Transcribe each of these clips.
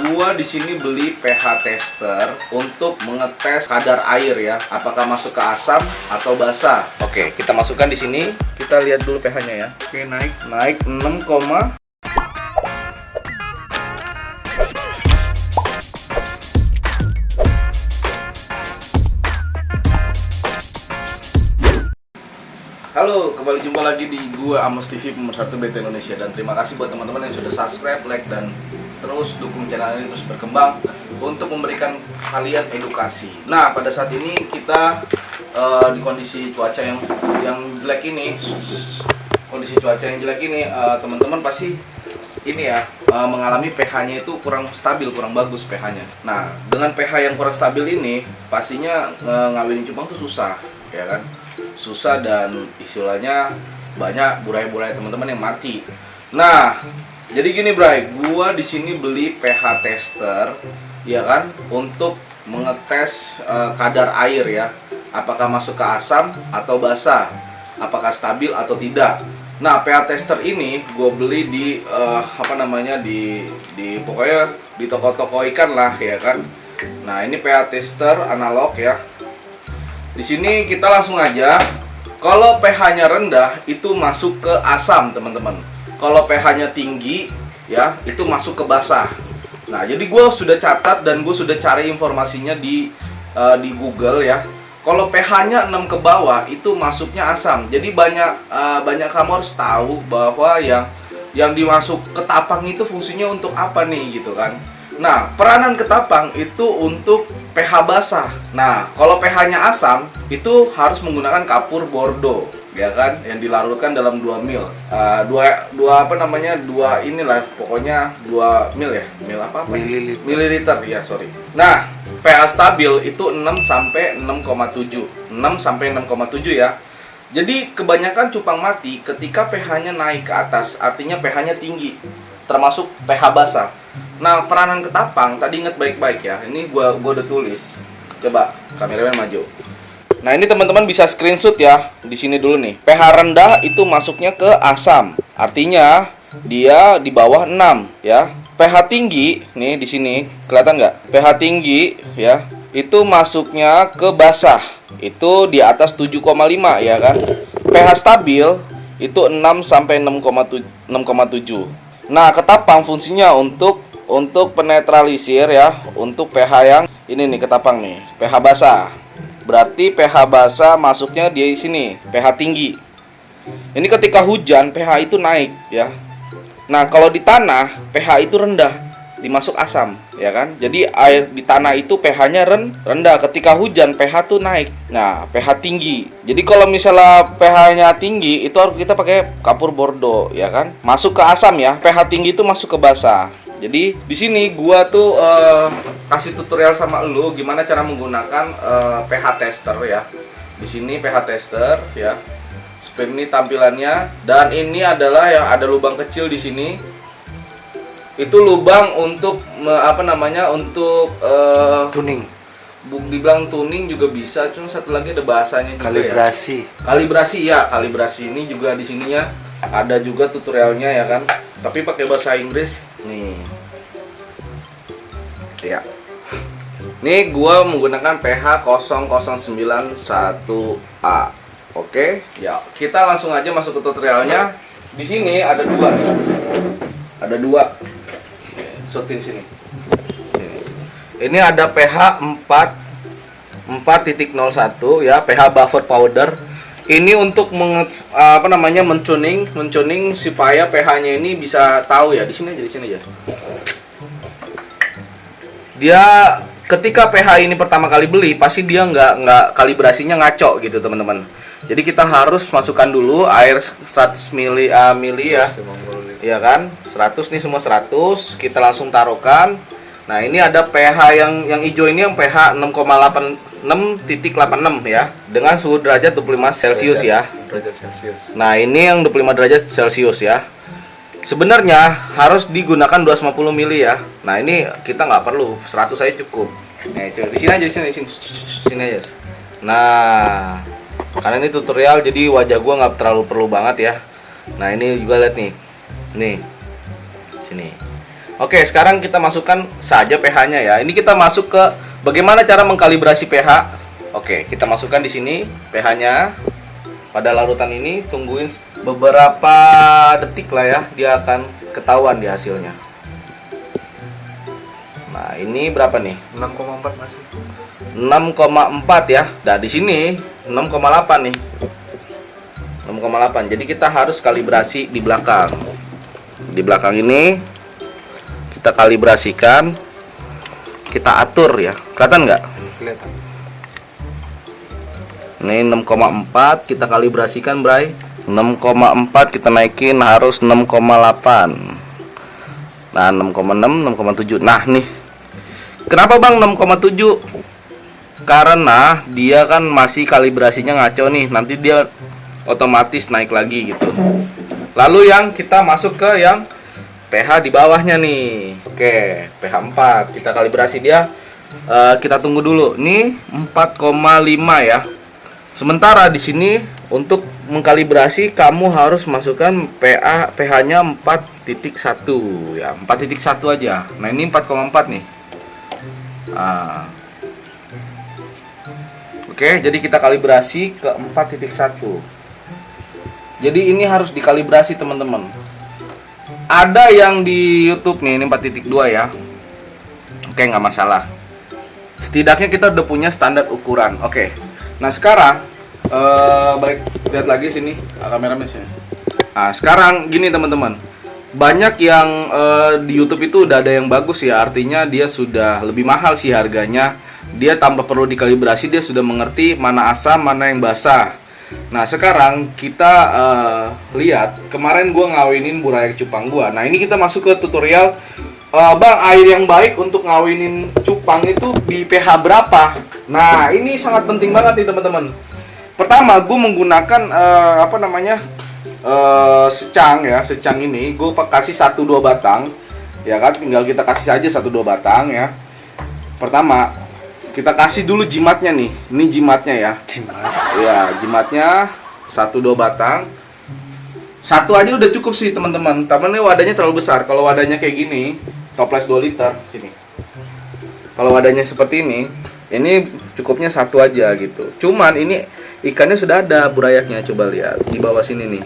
Gua di sini beli pH tester untuk mengetes kadar air ya, apakah masuk ke asam atau basah. Oke, kita masukkan di sini. Kita lihat dulu pH-nya ya. Oke, naik 6, halo, kembali jumpa lagi di gua Amos TV pemersatu BT Indonesia. Dan terima kasih buat teman-teman yang sudah subscribe, like, dan terus dukung channel ini terus berkembang untuk memberikan kalian edukasi. Nah, pada saat ini kita di kondisi cuaca yang jelek ini, teman-teman pasti ini ya mengalami pH-nya itu kurang stabil, kurang bagus pH-nya. Nah, dengan pH yang kurang stabil ini pastinya ngawinin cupang tuh susah, ya kan? Susah dan istilahnya banyak burai-burai teman-teman yang mati. Nah, jadi gini Bray, gua di sini beli pH tester, ya kan, untuk mengetes kadar air ya, apakah masuk ke asam atau basah, apakah stabil atau tidak. Nah, pH tester ini gue beli di pokoknya di toko-toko ikan lah, ya kan. Nah, ini pH tester analog ya. Di sini kita langsung aja. Kalau pH-nya rendah itu masuk ke asam, teman-teman. Kalau pH-nya tinggi ya, itu masuk ke basah. Nah, jadi gue sudah catat dan gue sudah cari informasinya di Google ya. Kalau pH-nya 6 ke bawah itu masuknya asam. Jadi banyak kamu harus tahu bahwa yang dimasuk ketapang itu fungsinya untuk apa nih gitu kan. Nah, peranan ketapang itu untuk pH basah. Nah, kalau pH-nya asam itu harus menggunakan kapur bordo, ya kan, yang dilarutkan dalam 2 ml. 2 ml ya. Mil apa? Mililiter ya, sorry. Nah, pH stabil itu 6 sampai 6,7. 6 sampai 6,7 ya. Jadi kebanyakan cupang mati ketika pH-nya naik ke atas, artinya pH-nya tinggi, termasuk pH basah. Nah, peranan ketapang tadi ingat baik-baik ya. Ini gua udah tulis. Coba kameramen maju. Nah, ini teman-teman bisa screenshot ya. Di sini dulu nih. pH rendah itu masuknya ke asam. Artinya dia di bawah 6 ya. pH tinggi nih di sini, kelihatan nggak? pH tinggi ya, itu masuknya ke basah. Itu di atas 7,5 ya kan. pH stabil itu 6 sampai 6,7. Nah, ketapang fungsinya untuk penetralisir ya, untuk pH yang ini nih, ketapang nih, pH basah. Berarti pH basah masuknya di sini, pH tinggi. Ini ketika hujan pH itu naik ya. Nah, kalau di tanah pH itu rendah, dimasuk asam, ya kan? Jadi air di tanah itu pH-nya rendah. Ketika hujan pH tuh naik. Nah, pH tinggi. Jadi kalau misalnya pH-nya tinggi itu harus kita pakai kapur bordo, ya kan? Masuk ke asam ya. pH tinggi itu masuk ke basah. Jadi di sini gua tuh kasih tutorial sama lu gimana cara menggunakan pH tester ya. Di sini pH tester ya. Seperti ini tampilannya, dan ini adalah yang ada lubang kecil di sini. Itu lubang untuk untuk tuning. Dibilang tuning juga bisa, cuma satu lagi ada bahasanya juga. Kalibrasi. Ya. Kalibrasi ini juga di sininya ada juga tutorialnya ya kan. Tapi pakai bahasa Inggris nih. Ya. Nih gua menggunakan pH 0091A. Oke, ya kita langsung aja masuk ke tutorialnya. Di sini ada dua nih. Ada dua. Shootin sini. Ini ada pH 4.01 ya, pH buffer powder. Ini untuk mentuning supaya pH-nya ini bisa tahu ya. Di sini aja. Dia ketika pH ini pertama kali beli, pasti dia nggak kalibrasinya ngaco gitu, teman-teman. Jadi kita harus masukkan dulu air 100 mili ya. Iya kan? 100 nih, semua 100. Kita langsung taruhkan. Nah, ini ada pH yang hijau ini, yang pH 6,86 ya, dengan suhu derajat 25 Celcius ya. Nah, ini yang 25 derajat Celcius ya. Sebenarnya harus digunakan 250 mili ya. Nah, ini kita nggak perlu, 100 saja cukup. Nah, di sini aja. Nah, karena ini tutorial jadi wajah gua nggak terlalu perlu banget ya. Nah, ini juga lihat nih. Nih. Sini. Oke, sekarang kita masukkan saja pH-nya ya. Ini kita masuk ke bagaimana cara mengkalibrasi pH. Oke, kita masukkan di sini pH-nya pada larutan ini. Tungguin beberapa detik lah ya, dia akan ketahuan di hasilnya. Nah, ini berapa nih? 6,4 masih. 6,4 ya. Nah, di sini 6,8 nih. 6,8. Jadi kita harus kalibrasi di belakang. Di belakang ini kita kalibrasikan, kita atur ya. Kelihatan nggak? Kelihatan. Ini 6,4 kita kalibrasikan, Bray. 6,4 kita naikin harus 6,8. Nah, 6,6, 6,7. Nah, nih. Kenapa Bang 6,7? Karena dia kan masih kalibrasinya ngaco nih. Nanti dia otomatis naik lagi gitu. Lalu yang kita masuk ke yang pH di bawahnya nih. Oke, pH 4. Kita kalibrasi dia. Kita tunggu dulu. Nih 4,5 ya. Sementara di sini untuk mengkalibrasi kamu harus masukkan pH-nya 4,1 ya. 4,1 aja. Nah, ini 4,4 nih. Nah. Oke, jadi kita kalibrasi ke 4,1. Jadi ini harus dikalibrasi teman-teman. Ada yang di YouTube nih, ini 4,2 ya. Oke, nggak masalah. Setidaknya kita udah punya standar ukuran. Oke. Nah, sekarang balik lihat lagi sini kameramen sini. Nah, sekarang gini teman-teman. Banyak yang di YouTube itu udah ada yang bagus ya. Artinya dia sudah lebih mahal sih harganya. Dia tanpa perlu dikalibrasi, dia sudah mengerti mana asam, mana yang basah. Nah, sekarang kita lihat, kemarin gua ngawinin burayak cupang gua. Nah, ini kita masuk ke tutorial. Bang, air yang baik untuk ngawinin cupang itu di pH berapa? Nah, ini sangat penting banget nih teman-teman. Pertama, gue menggunakan secang ya. Secang ini gue kasih 1-2 batang. Ya kan, tinggal kita kasih aja 1-2 batang ya. Pertama, kita kasih dulu jimatnya nih. Ini jimatnya ya. Jimat. Ya, jimatnya 1-2 batang. Satu aja udah cukup sih teman-teman. Tapi ini wadahnya terlalu besar. Kalau wadahnya kayak gini, toples 2 liter sini. Kalau wadahnya seperti ini cukupnya 1 aja gitu. Cuman ini ikannya sudah ada burayaknya, coba lihat di bawah sini nih.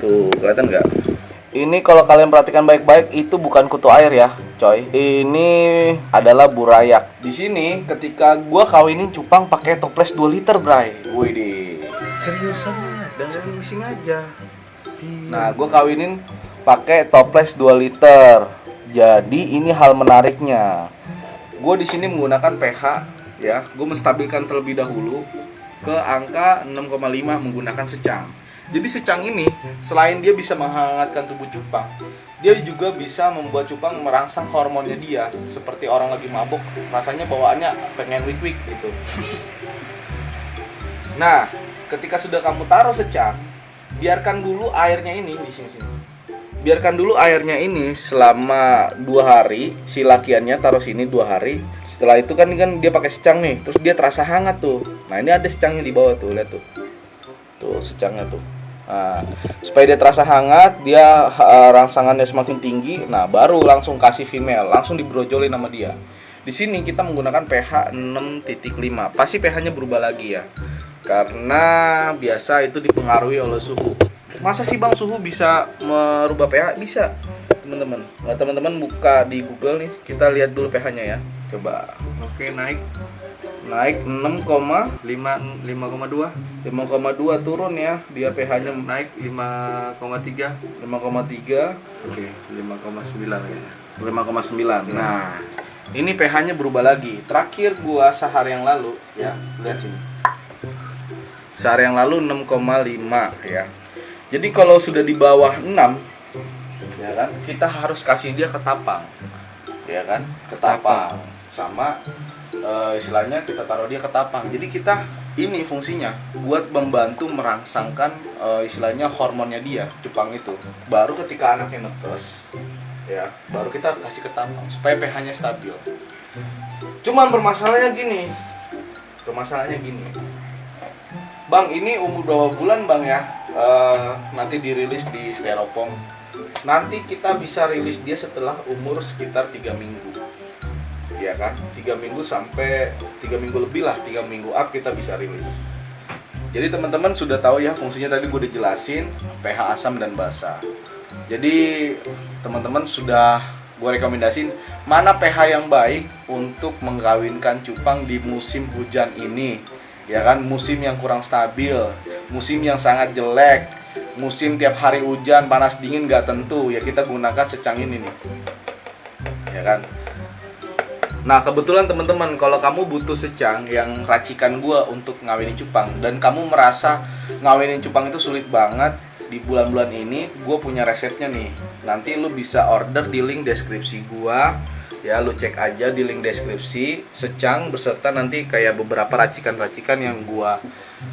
Tuh, kelihatan nggak? Ini kalau kalian perhatikan baik-baik, itu bukan kutu air ya, coy. Ini adalah burayak. Di sini ketika gua kawinin cupang pakai toples 2 liter, bray. Wih deh. Seriusan Dan sini aja. Nah, gua kawinin pakai toples 2 liter. Jadi ini hal menariknya. Gue di sini menggunakan pH ya. Gue menstabilkan terlebih dahulu ke angka 6,5 menggunakan secang. Jadi secang ini selain dia bisa menghangatkan tubuh cupang, dia juga bisa membuat cupang merangsang hormonnya dia. Seperti orang lagi mabuk, rasanya bawaannya pengen wik-wik gitu. Nah, ketika sudah kamu taruh secang, biarkan dulu airnya ini di sini. Biarkan dulu airnya ini selama 2 hari. Si lakiannya taruh sini 2 hari. Setelah itu kan dia pakai secang nih, terus dia terasa hangat tuh. Nah, ini ada secangnya di bawah tuh, lihat tuh. Tuh secangnya tuh. Nah, supaya dia terasa hangat, dia rangsangannya semakin tinggi. Nah, baru langsung kasih female, langsung dibrojolin sama dia. Di sini kita menggunakan pH 6,5. Pasti pH-nya berubah lagi ya. Karena biasa itu dipengaruhi oleh suhu. Masa sih Bang suhu bisa merubah pH? Bisa, teman-teman. Nah, teman-teman buka di Google nih, kita lihat dulu pH-nya ya. Coba. Oke, naik 5,2 turun ya. Dia pH-nya naik 5,3. 5,3. Oke, 5,9 kayaknya. 5,9. Nah, ini pH-nya berubah lagi. Terakhir gua sehari yang lalu ya, lihat sini. Sehari yang lalu 6,5 ya. Jadi kalau sudah di bawah 6 ya kan, kita harus kasih dia ketapang. Ya kan? Ketapang. Sama istilahnya kita taruh dia ketapang. Jadi kita ini fungsinya buat membantu merangsangkan istilahnya hormonnya dia, cupang itu. Baru ketika anaknya netes ya, baru kita kasih ketapang supaya pH-nya stabil. Cuman permasalahannya gini. Bang, ini umur berapa bulan Bang ya? Nanti dirilis di styrofoam. nanti kita bisa rilis dia setelah umur sekitar 3 minggu. Ya kan, 3 minggu sampai 3 minggu lebih lah, 3 minggu up kita bisa rilis. Jadi teman-teman sudah tahu ya fungsinya, tadi gue udah jelasin pH asam dan basa. Jadi teman-teman sudah gue rekomendasiin mana pH yang baik untuk mengkawinkan cupang di musim hujan ini. Ya kan, musim yang kurang stabil, musim yang sangat jelek, musim tiap hari hujan, panas dingin gak tentu. Ya kita gunakan secang ini nih. Ya kan. Nah kebetulan teman-teman, kalau kamu butuh secang yang racikan gua untuk ngawinin cupang dan kamu merasa ngawinin cupang itu sulit banget di bulan-bulan ini, gua punya resepnya nih. Nanti lu bisa order di link deskripsi gua. Ya lu cek aja di link deskripsi secang beserta nanti kayak beberapa racikan-racikan yang gua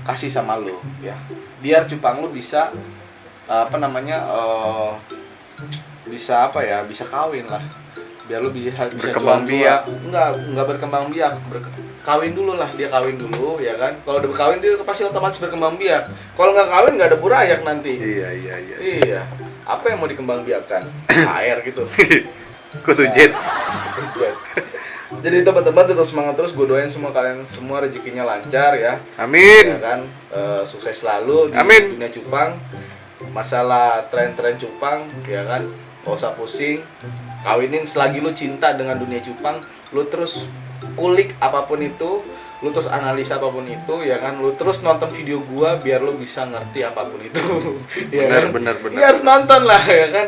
kasih sama lu ya. Biar cupang lu bisa bisa bisa kawin lah. Biar lu bisa Berkembang biak. Enggak berkembang biak, kawin dulu lah, dia kawin dulu ya kan. Kalau udah kawin dia pasti otomatis berkembang biak. Kalau nggak kawin nggak ada burayak nanti. Iya. Apa yang mau dikembang biakkan? Air gitu. Kutu jet. Jadi teman-teman tetap semangat terus, gue doain semua kalian semua rezekinya lancar ya. Amin. Ya kan, sukses selalu di Amin. dunia cupang. Masalah tren-tren cupang ya kan, gak usah pusing. Kawinin selagi lu cinta dengan dunia cupang, lu terus kulik apapun itu, lu terus analisa apapun itu ya kan, lu terus nonton video gua biar lu bisa ngerti apapun itu. Ya Benar. Ya harus nonton lah ya kan.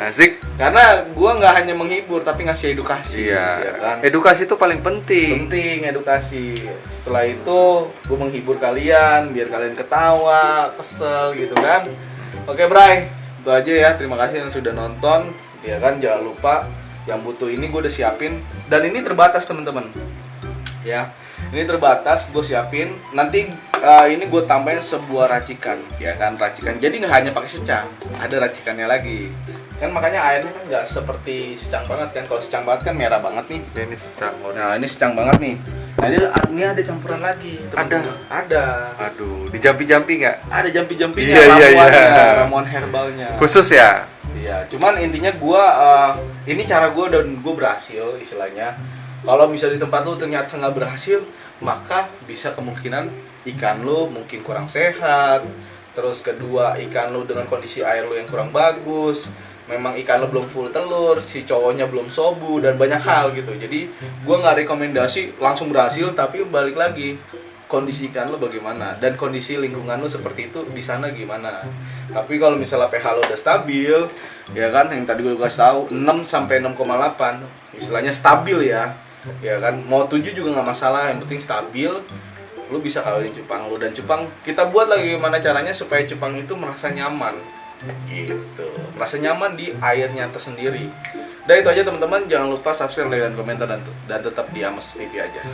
Asik. Karena gua nggak hanya menghibur tapi ngasih edukasi. Iya. Ya kan? Edukasi itu paling penting. Penting edukasi. Setelah itu gua menghibur kalian biar kalian ketawa, kesel gitu kan. Oke, Bray. Itu aja ya. Terima kasih yang sudah nonton. Ya kan, jangan lupa yang butuh ini gue udah siapin, dan ini terbatas teman-teman. Ya, ini terbatas, gue siapin. Nanti ini gue tambahin sebuah racikan, ya kan, racikan. Jadi nggak hanya pakai secang, ada racikannya lagi. Kan makanya airnya kan nggak seperti secang banget kan. Kalau secang banget kan merah banget nih. Ya, ini secang. Nah ini secang banget nih. Nah ini ada campuran lagi. Teman-teman. Ada. Aduh, dijampi-jampi nggak? Ada jampi-jampinya, Iya. ramuan herbalnya. Khusus ya? Iya, cuman intinya ini cara gua dan gua berhasil istilahnya. Kalau bisa di tempat lu ternyata nggak berhasil, maka bisa kemungkinan ikan lu mungkin kurang sehat. Terus kedua, ikan lu dengan kondisi air lu yang kurang bagus. Memang ikan lu belum full telur, si cowoknya belum sobu dan banyak hal gitu. Jadi gua nggak rekomendasi langsung berhasil, tapi balik lagi kondisi ikan lo bagaimana dan kondisi lingkungan lo seperti itu di sana gimana. Tapi kalau misalnya pH lo udah stabil, ya kan, yang tadi gue kasih tahu 6 sampai 6,8, istilahnya stabil ya. Ya kan, mau 7 juga nggak masalah, yang penting stabil. Lo bisa kawinin cupang lo, dan cupang kita buat lagi gimana caranya supaya cupang itu merasa nyaman. Gitu. Merasa nyaman di airnya tersendiri. Dan itu aja teman-teman, jangan lupa subscribe, like, dan komentar dan tetap di Ames TV aja.